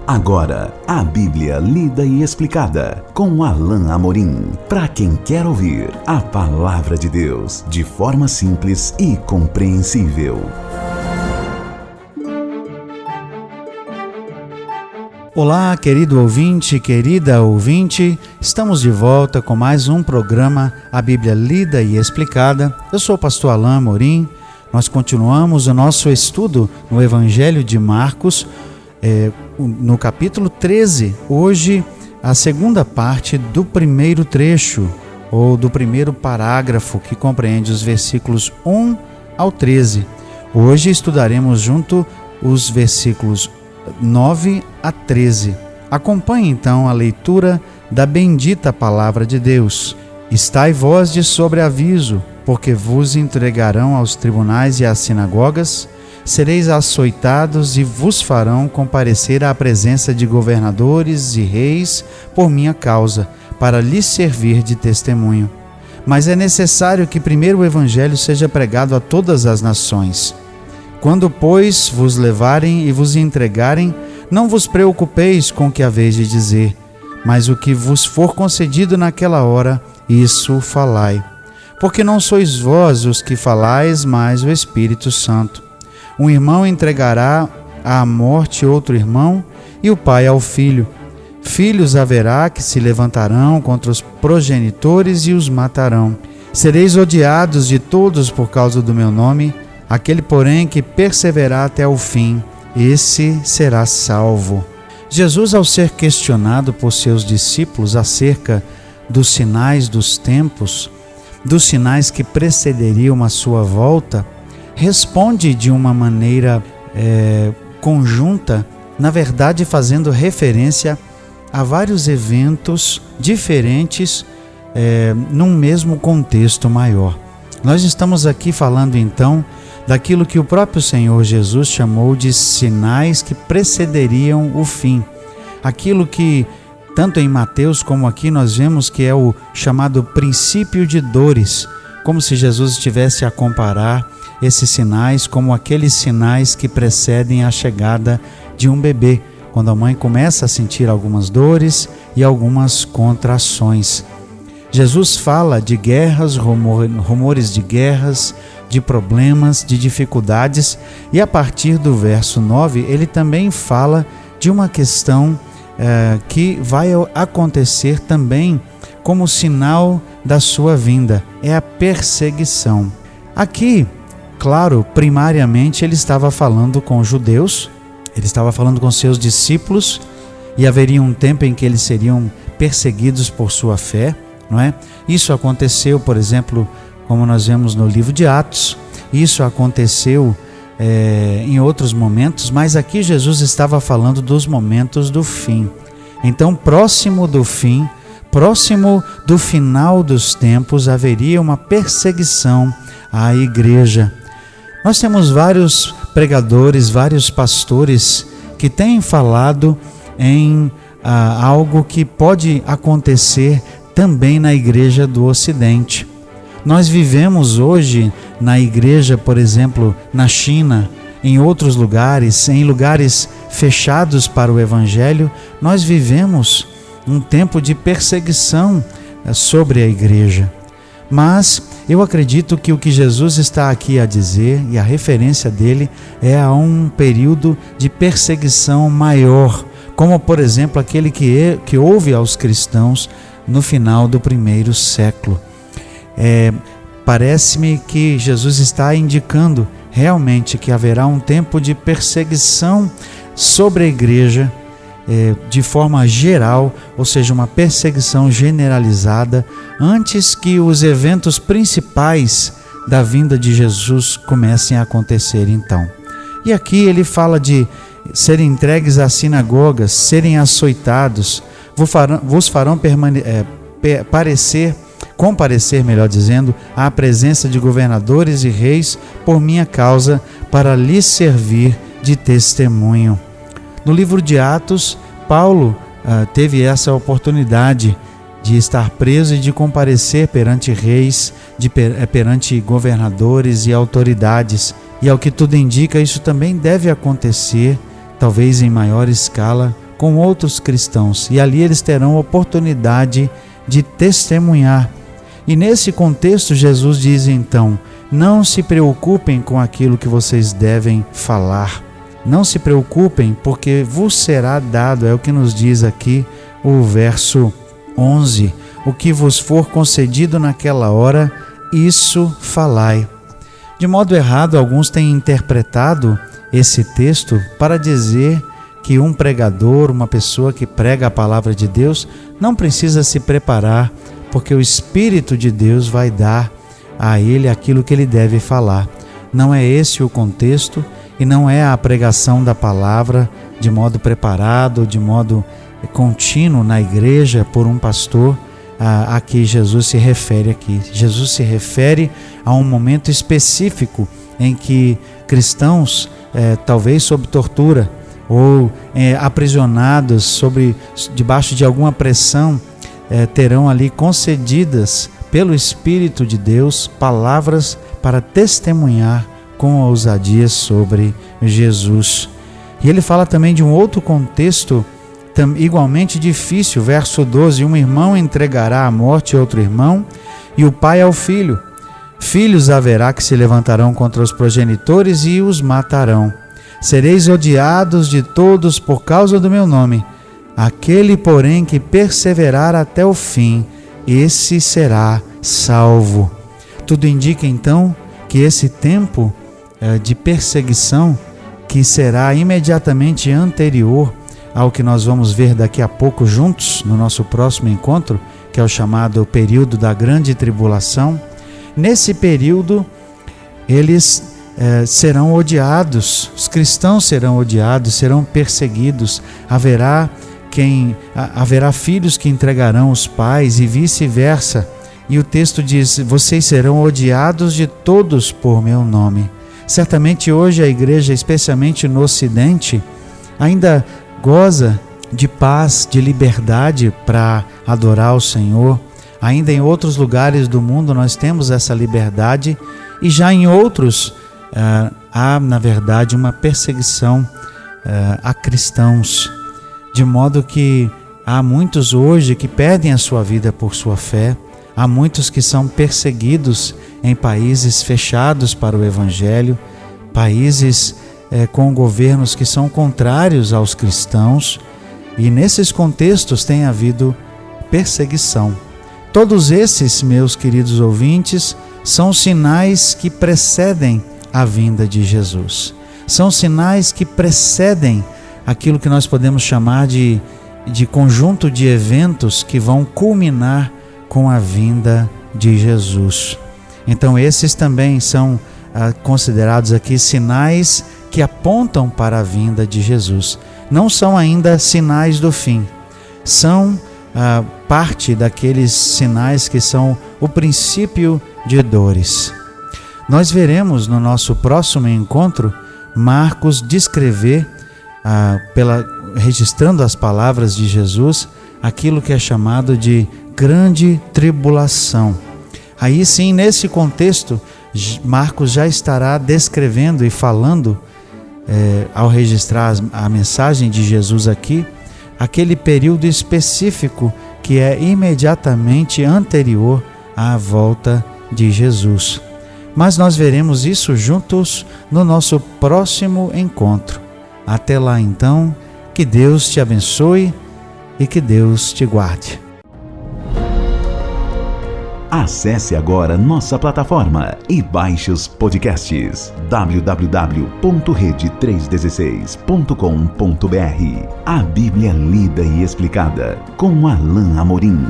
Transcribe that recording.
Agora, a Bíblia lida e explicada com Alain Amorim. Para quem quer ouvir a Palavra de Deus de forma simples e compreensível. Olá, querido ouvinte, querida ouvinte. Estamos de volta com mais um programa, a Bíblia lida e explicada. Eu sou o pastor Alain Amorim. Nós continuamos o nosso estudo no Evangelho de Marcos, no capítulo 13, hoje a segunda parte do primeiro trecho, ou do primeiro parágrafo, que compreende os versículos 1 ao 13. Hoje estudaremos junto os versículos 9 a 13. Acompanhe então a leitura da bendita palavra de Deus. Estai vós de sobreaviso, porque vos entregarão aos tribunais e às sinagogas, sereis açoitados e vos farão comparecer à presença de governadores e reis por minha causa, para lhes servir de testemunho. Mas é necessário que primeiro o evangelho seja pregado a todas as nações. Quando, pois, vos levarem e vos entregarem, não vos preocupeis com o que haveis de dizer, mas o que vos for concedido naquela hora, isso falai. Porque não sois vós os que falais, mas o Espírito Santo. Um irmão entregará à morte outro irmão, e o pai ao filho. Filhos haverá que se levantarão contra os progenitores e os matarão. Sereis odiados de todos por causa do meu nome. Aquele, porém, que perseverar até o fim, esse será salvo. Jesus, ao ser questionado por seus discípulos acerca dos sinais dos tempos, dos sinais que precederiam a sua volta, responde de uma maneira conjunta, na verdade fazendo referência a vários eventos diferentes num mesmo contexto maior. Nós estamos aqui falando então daquilo que o próprio Senhor Jesus chamou de sinais que precederiam o fim. Aquilo que, tanto em Mateus como aqui, nós vemos que é o chamado princípio de dores, como se Jesus estivesse a comparar esses sinais como aqueles sinais que precedem a chegada de um bebê, quando a mãe começa a sentir algumas dores e algumas contrações. Jesus fala de guerras, rumores de guerras, de problemas, de dificuldades, e a partir do verso 9 ele também fala de uma questão que vai acontecer também como sinal da sua vinda, é a perseguição. Aqui, claro, primariamente ele estava falando com os judeus, ele estava falando com seus discípulos, e haveria um tempo em que eles seriam perseguidos por sua fé, não é? Isso aconteceu, por exemplo, como nós vemos no livro de Atos, isso aconteceu em outros momentos, mas aqui Jesus estava falando dos momentos do fim. Então, próximo do fim, próximo do final dos tempos, haveria uma perseguição à igreja. Nós temos vários pregadores, vários pastores que têm falado em algo que pode acontecer também na igreja do Ocidente. Nós vivemos hoje na igreja, por exemplo, na China, em outros lugares, em lugares fechados para o Evangelho, nós vivemos um tempo de perseguição sobre a igreja. Mas eu acredito que o que Jesus está aqui a dizer, e a referência dele, é a um período de perseguição maior, como por exemplo aquele que houve aos cristãos no final do primeiro século. Parece-me que Jesus está indicando realmente que haverá um tempo de perseguição sobre a igreja de forma geral, ou seja, uma perseguição generalizada, antes que os eventos principais da vinda de Jesus comecem a acontecer então. E aqui ele fala de serem entregues às sinagogas, serem açoitados, vos farão comparecer, melhor dizendo, à presença de governadores e reis por minha causa, para lhes servir de testemunho. No livro de Atos, Paulo teve essa oportunidade de estar preso e de comparecer perante reis, perante governadores e autoridades. E ao que tudo indica, isso também deve acontecer, talvez em maior escala, com com outros cristãos, e ali eles terão oportunidade de testemunhar. E nesse contexto, Jesus diz então: não se preocupem com aquilo que vocês devem falar. Não se preocupem, porque vos será dado, é o que nos diz aqui o verso 11. O que vos for concedido naquela hora, isso falai. De modo errado, alguns têm interpretado esse texto para dizer que um pregador, uma pessoa que prega a palavra de Deus, não precisa se preparar, porque o Espírito de Deus vai dar a ele aquilo que ele deve falar. Não é esse o contexto e não é a pregação da palavra de modo preparado, de modo contínuo na igreja por um pastor a que Jesus se refere aqui. Jesus se refere a um momento específico em que cristãos, talvez sob tortura ou aprisionados debaixo de alguma pressão, terão ali concedidas pelo Espírito de Deus palavras para testemunhar com ousadia sobre Jesus. E ele fala também de um outro contexto igualmente difícil, verso 12: um irmão entregará à morte outro irmão, e o pai ao filho. Filhos haverá que se levantarão contra os progenitores e os matarão. Sereis odiados de todos por causa do meu nome. Aquele, porém, que perseverar até o fim, esse será salvo. Tudo indica, então, que esse tempo de perseguição, que será imediatamente anterior ao que nós vamos ver daqui a pouco juntos, no nosso próximo encontro, que é o chamado período da grande tribulação. Nesse período, eles serão odiados, os cristãos serão odiados, serão perseguidos, haverá filhos que entregarão os pais e vice-versa. E o texto diz: vocês serão odiados de todos por meu nome. Certamente hoje a igreja, especialmente no Ocidente, ainda goza de paz, de liberdade para adorar o Senhor. Ainda em outros lugares do mundo nós temos essa liberdade, e já em outros há, na verdade, uma perseguição a cristãos, de modo que há muitos hoje que perdem a sua vida por sua fé. Há muitos que são perseguidos em países fechados para o Evangelho, países com governos que são contrários aos cristãos, e nesses contextos tem havido perseguição. Todos esses, meus queridos ouvintes, são sinais que precedem a vinda de Jesus. São sinais que precedem aquilo que nós podemos chamar de conjunto de eventos que vão culminar com a vinda de Jesus. Então esses também são considerados aqui sinais que apontam para a vinda de Jesus. Não são ainda sinais do fim, são parte daqueles sinais que são o princípio de dores. Nós veremos no nosso próximo encontro Marcos descrever, registrando as palavras de Jesus, aquilo que é chamado de grande tribulação. Aí sim, nesse contexto, Marcos já estará descrevendo e falando, ao registrar a mensagem de Jesus aqui, aquele período específico que é imediatamente anterior à volta de Jesus. Mas nós veremos isso juntos no nosso próximo encontro. Até lá então, que Deus te abençoe e que Deus te guarde. Acesse agora nossa plataforma e baixe os podcasts www.rede316.com.br. A Bíblia lida e explicada com Alain Amorim.